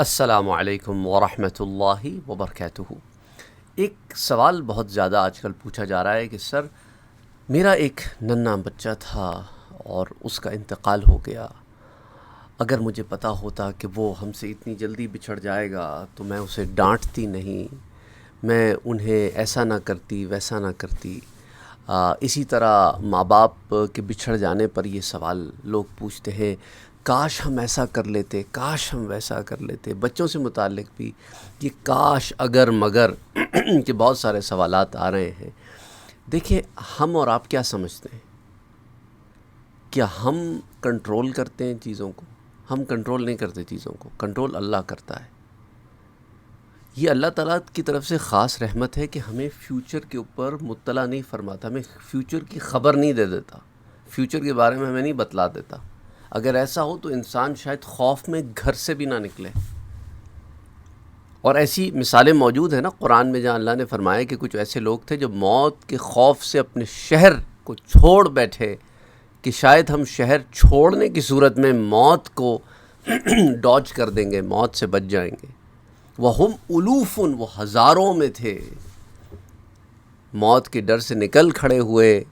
السلام علیکم ورحمۃ اللہ وبرکاتہ۔ ایک سوال بہت زیادہ آج کل پوچھا جا رہا ہے کہ سر، میرا ایک ننھا بچہ تھا اور اس کا انتقال ہو گیا۔ اگر مجھے پتہ ہوتا کہ وہ ہم سے اتنی جلدی بچھڑ جائے گا تو میں اسے ڈانٹتی نہیں، میں انہیں ایسا نہ کرتی ویسا نہ کرتی۔ اسی طرح ماں باپ کے بچھڑ جانے پر یہ سوال لوگ پوچھتے ہیں، کاش ہم ایسا کر لیتے، کاش ہم ویسا کر لیتے۔ بچوں سے متعلق بھی یہ کاش اگر مگر کے بہت سارے سوالات آ رہے ہیں۔ دیکھیں، ہم اور آپ کیا سمجھتے ہیں؟ کیا ہم کنٹرول کرتے ہیں چیزوں کو؟ ہم کنٹرول نہیں کرتے چیزوں کو، کنٹرول اللہ کرتا ہے۔ یہ اللہ تعالیٰ کی طرف سے خاص رحمت ہے کہ ہمیں فیوچر کے اوپر مطلع نہیں فرماتا، ہمیں فیوچر کی خبر نہیں دے دیتا، فیوچر کے بارے میں ہمیں نہیں بتلا دیتا۔ اگر ایسا ہو تو انسان شاید خوف میں گھر سے بھی نہ نکلے۔ اور ایسی مثالیں موجود ہیں نا قرآن میں، جہاں اللہ نے فرمایا کہ کچھ ایسے لوگ تھے جو موت کے خوف سے اپنے شہر کو چھوڑ بیٹھے کہ شاید ہم شہر چھوڑنے کی صورت میں موت کو ڈاج کر دیں گے، موت سے بچ جائیں گے۔ وَهُمْ أُلُوفٌ، وہ ہزاروں میں تھے، موت کے ڈر سے نکل کھڑے ہوئے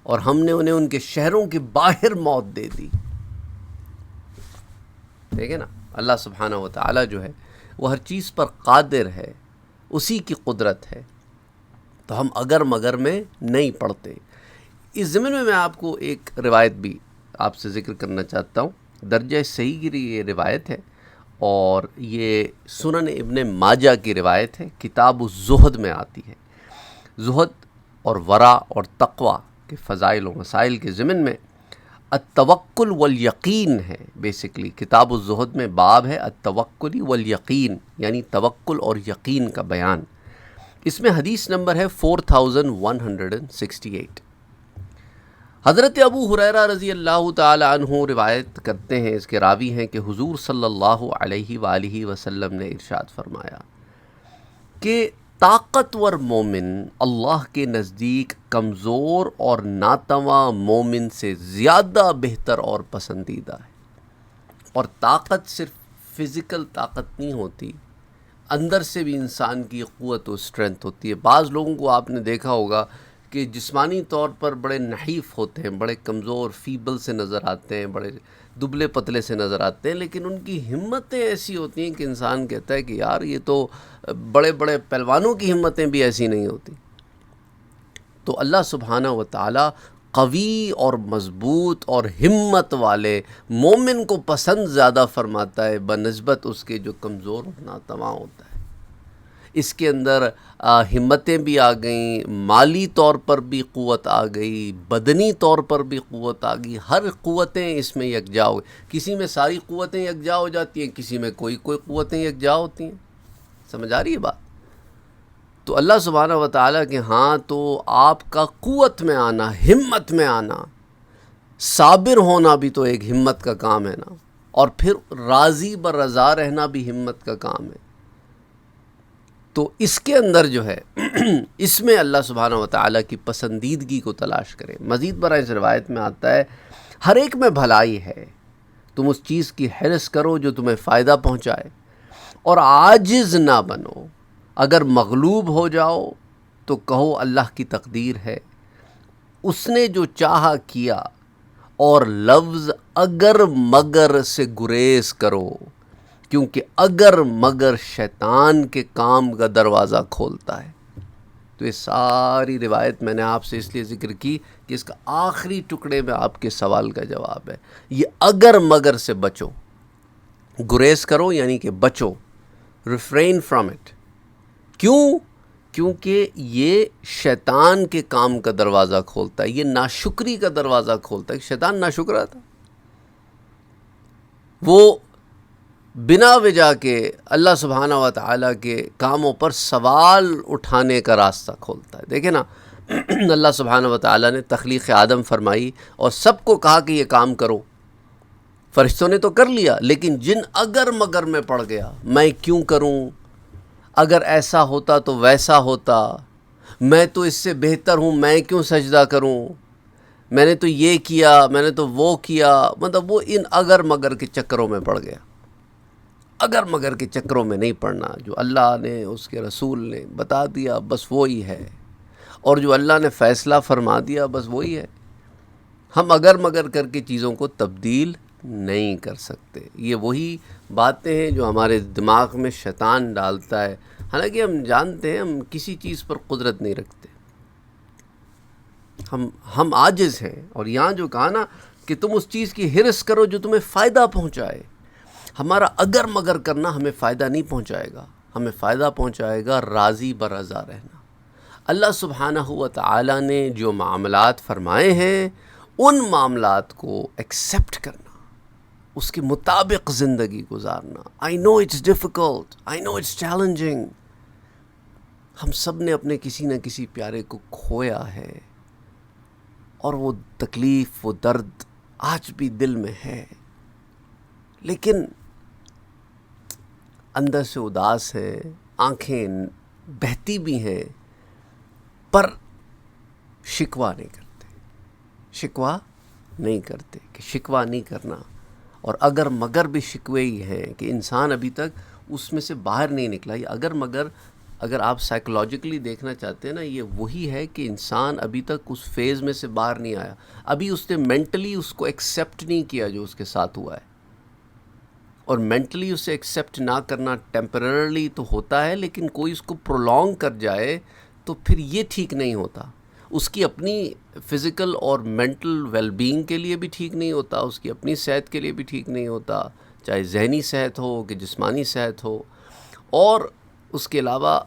اور ہم نے انہیں ان کے شہروں کے باہر موت دے دی۔ دیکھیں نا، اللہ سبحانہ و تعالیٰ جو ہے وہ ہر چیز پر قادر ہے، اسی کی قدرت ہے، تو ہم اگر مگر میں نہیں پڑتے۔ اس ضمن میں آپ کو ایک روایت بھی آپ سے ذکر کرنا چاہتا ہوں۔ درجہ صحیح کی یہ روایت ہے اور یہ سنن ابن ماجہ کی روایت ہے، کتاب الزہد میں آتی ہے۔ زہد اور ورع اور تقوی کے فضائل و مسائل کے ضمن میں التوکل والیقین ہے۔ بیسیکلی کتاب الزہد میں باب ہے التوکل والیقین، یعنی توکل اور یقین کا بیان۔ اس میں حدیث نمبر ہے 4168۔ حضرت ابو ہریرہ رضی اللہ تعالی عنہ روایت کرتے ہیں، اس کے راوی ہیں، کہ حضور صلی اللہ علیہ وآلہ وسلم نے ارشاد فرمایا کہ طاقتور مومن اللہ کے نزدیک کمزور اور ناتواں مومن سے زیادہ بہتر اور پسندیدہ ہے۔ اور طاقت صرف فزیکل طاقت نہیں ہوتی، اندر سے بھی انسان کی قوت و اسٹرینتھ ہوتی ہے۔ بعض لوگوں کو آپ نے دیکھا ہوگا کہ جسمانی طور پر بڑے نحیف ہوتے ہیں، بڑے کمزور فیبل سے نظر آتے ہیں، بڑے دبلے پتلے سے نظر آتے ہیں، لیکن ان کی ہمتیں ایسی ہوتی ہیں کہ انسان کہتا ہے کہ یار یہ تو بڑے بڑے پہلوانوں کی ہمتیں بھی ایسی نہیں ہوتی۔ تو اللہ سبحانہ و تعالی قوی اور مضبوط اور ہمت والے مومن کو پسند زیادہ فرماتا ہے بنسبت اس کے جو کمزور اور ناتواں ہوتا ہے۔ اس کے اندر ہمتیں بھی آ گئیں، مالی طور پر بھی قوت آ گئی، بدنی طور پر بھی قوت آ گئی، ہر قوتیں اس میں یکجا ہو گئی۔ کسی میں ساری قوتیں یکجا ہو جاتی ہیں، کسی میں کوئی قوتیں یکجا ہوتی ہیں۔ سمجھ آ رہی ہے بات؟ تو اللہ سبحانہ و تعالیٰ کے ہاں تو آپ کا قوت میں آنا، ہمت میں آنا، صابر ہونا بھی تو ایک ہمت کا کام ہے نا، اور پھر راضی برضا رہنا بھی ہمت کا کام ہے۔ تو اس کے اندر جو ہے اس میں اللہ سبحانہ و تعالیٰ کی پسندیدگی کو تلاش کریں۔ مزید برآں اس روایت میں آتا ہے، ہر ایک میں بھلائی ہے، تم اس چیز کی حرص کرو جو تمہیں فائدہ پہنچائے، اور عاجز نہ بنو۔ اگر مغلوب ہو جاؤ تو کہو اللہ کی تقدیر ہے، اس نے جو چاہا کیا، اور لفظ اگر مگر سے گریز کرو، کیونکہ اگر مگر شیطان کے کام کا دروازہ کھولتا ہے۔ تو یہ ساری روایت میں نے آپ سے اس لیے ذکر کی کہ اس کا آخری ٹکڑے میں آپ کے سوال کا جواب ہے۔ یہ اگر مگر سے بچو، گریز کرو یعنی کہ بچو، ریفرین فرام اٹ۔ کیوں؟ کیونکہ یہ شیطان کے کام کا دروازہ کھولتا ہے، یہ ناشکری کا دروازہ کھولتا ہے۔ شیطان ناشکرا تھا، وہ بنا وجہ کے اللہ سبحانہ و تعالیٰ کے کاموں پر سوال اٹھانے کا راستہ کھولتا ہے۔ دیکھیں نا، اللہ سبحانہ و تعالیٰ نے تخلیق آدم فرمائی اور سب کو کہا کہ یہ کام کرو۔ فرشتوں نے تو کر لیا، لیکن جن اگر مگر میں پڑ گیا، میں کیوں کروں؟ اگر ایسا ہوتا تو ویسا ہوتا، میں تو اس سے بہتر ہوں، میں کیوں سجدہ کروں؟ میں نے تو یہ کیا، میں نے تو وہ کیا، مطلب وہ ان اگر مگر کے چکروں میں پڑ گیا۔ اگر مگر کے چکروں میں نہیں پڑنا. جو اللہ نے اس کے رسول نے بتا دیا بس وہی ہے، اور جو اللہ نے فیصلہ فرما دیا بس وہی ہے. ہم اگر مگر کر کے چیزوں کو تبدیل نہیں کر سکتے. یہ وہی باتیں ہیں جو ہمارے دماغ میں شیطان ڈالتا ہے، حالانکہ ہم جانتے ہیں ہم کسی چیز پر قدرت نہیں رکھتے، ہم عاجز ہیں. اور یہاں جو کہا نا کہ تم اس چیز کی حرص کرو جو تمہیں فائدہ پہنچائے. ہمارا اگر مگر کرنا ہمیں فائدہ نہیں پہنچائے گا، ہمیں فائدہ پہنچائے گا راضی برضا رہنا. اللہ سبحانہ و تعالی نے جو معاملات فرمائے ہیں ان معاملات کو ایکسیپٹ کرنا، اس کے مطابق زندگی گزارنا. I know it's difficult, I know it's challenging. ہم سب نے اپنے کسی نہ کسی پیارے کو کھویا ہے، اور وہ تکلیف، وہ درد آج بھی دل میں ہے، لیکن اندر سے اداس ہیں، آنکھیں بہتی بھی ہیں، پر شکوہ نہیں کرتے. شکوہ نہیں کرتے کہ شکوہ نہیں کرنا. اور اگر مگر بھی شکوے ہی ہیں کہ انسان ابھی تک اس میں سے باہر نہیں نکلا. یہ اگر مگر اگر آپ سائیکولوجیکلی دیکھنا چاہتے ہیں نا، یہ وہی ہے کہ انسان ابھی تک اس فیز میں سے باہر نہیں آیا. ابھی اس نے مینٹلی اس کو ایکسیپٹ نہیں کیا جو اس کے ساتھ ہوا ہے. اور مینٹلی اسے ایکسیپٹ نہ کرنا ٹیمپررلی تو ہوتا ہے، لیکن کوئی اس کو پرولونگ کر جائے تو پھر یہ ٹھیک نہیں ہوتا. اس کی اپنی فزیکل اور مینٹل ویل بینگ کے لیے بھی ٹھیک نہیں ہوتا، اس کی اپنی صحت کے لیے بھی ٹھیک نہیں ہوتا، چاہے ذہنی صحت ہو کہ جسمانی صحت ہو، اور اس کے علاوہ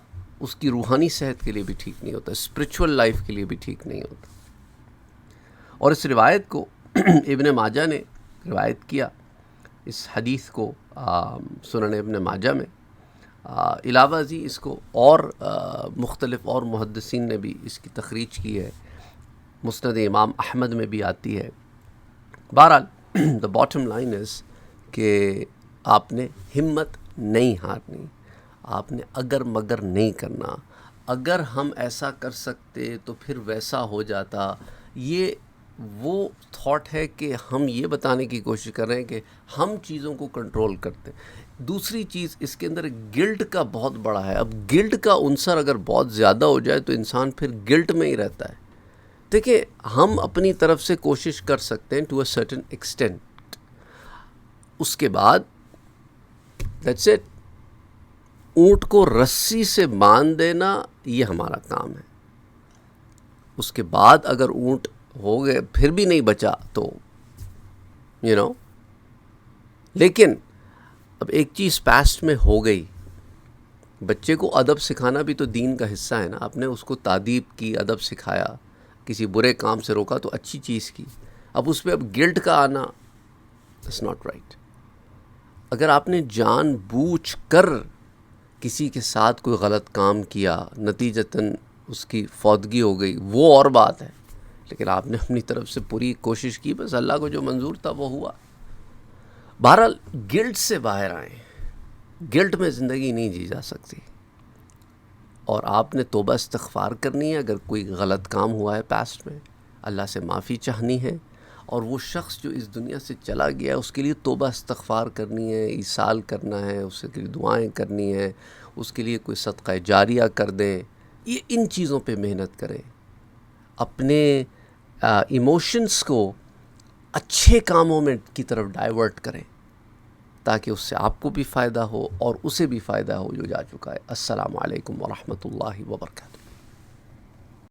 اس کی روحانی صحت کے لیے بھی ٹھیک نہیں ہوتا، اسپرچول لائف کے لیے بھی ٹھیک نہیں ہوتا. اور اس روایت کو ابن ماجہ نے روایت کیا، اس حدیث کو سنن ابن ماجہ میں. علاوہ ازیں اس کو اور مختلف اور محدثین نے بھی اس کی تخریج کی ہے. مسند امام احمد میں بھی آتی ہے. بہرحال دا باٹم لائن از کہ آپ نے ہمت نہیں ہارنی، آپ نے اگر مگر نہیں کرنا. اگر ہم ایسا کر سکتے تو پھر ویسا ہو جاتا. یہ وہ تھاٹ ہے کہ ہم یہ بتانے کی کوشش کر رہے ہیں کہ ہم چیزوں کو کنٹرول کرتے ہیں. دوسری چیز اس کے اندر گلٹ کا بہت بڑا ہے. اب گلٹ کا عنصر اگر بہت زیادہ ہو جائے تو انسان پھر گلٹ میں ہی رہتا ہے. دیکھیں، ہم اپنی طرف سے کوشش کر سکتے ہیں ٹو اے سرٹن ایکسٹینٹ. اس کے بعد دیٹس اٹ. اونٹ کو رسی سے باندھ دینا یہ ہمارا کام ہے. اس کے بعد اگر اونٹ ہو گئے پھر بھی نہیں بچا تو لیکن اب ایک چیز پاسٹ میں ہو گئی. بچے کو ادب سکھانا بھی تو دین کا حصہ ہے نا. آپ نے اس کو تادیب کی، ادب سکھایا، کسی برے کام سے روکا تو اچھی چیز کی. اب اس پہ اب گلٹ کا آنا اٹس ناٹ رائٹ. اگر آپ نے جان بوجھ کر کسی کے ساتھ کوئی غلط کام کیا، نتیجتاً اس کی فوتگی ہو گئی، وہ اور بات ہے. لیکن آپ نے اپنی طرف سے پوری کوشش کی، بس اللہ کو جو منظور تھا وہ ہوا. بہرحال گلٹ سے باہر آئیں. گلٹ میں زندگی نہیں جی جا سکتی. اور آپ نے توبہ استغفار کرنی ہے. اگر کوئی غلط کام ہوا ہے پاسٹ میں، اللہ سے معافی چاہنی ہے. اور وہ شخص جو اس دنیا سے چلا گیا اس کے لیے توبہ استغفار کرنی ہے، ایصال کرنا ہے، اس کے لیے دعائیں کرنی ہے، اس کے لیے کوئی صدقہ جاریہ کر دیں. یہ ان چیزوں پہ محنت کریں. اپنے ایموشنس کو اچھے کاموں میں کی طرف ڈائیورٹ کریں تاکہ اس سے آپ کو بھی فائدہ ہو اور اسے بھی فائدہ ہو جو جا چکا ہے. السلام علیکم ورحمۃ اللہ وبرکاتہ.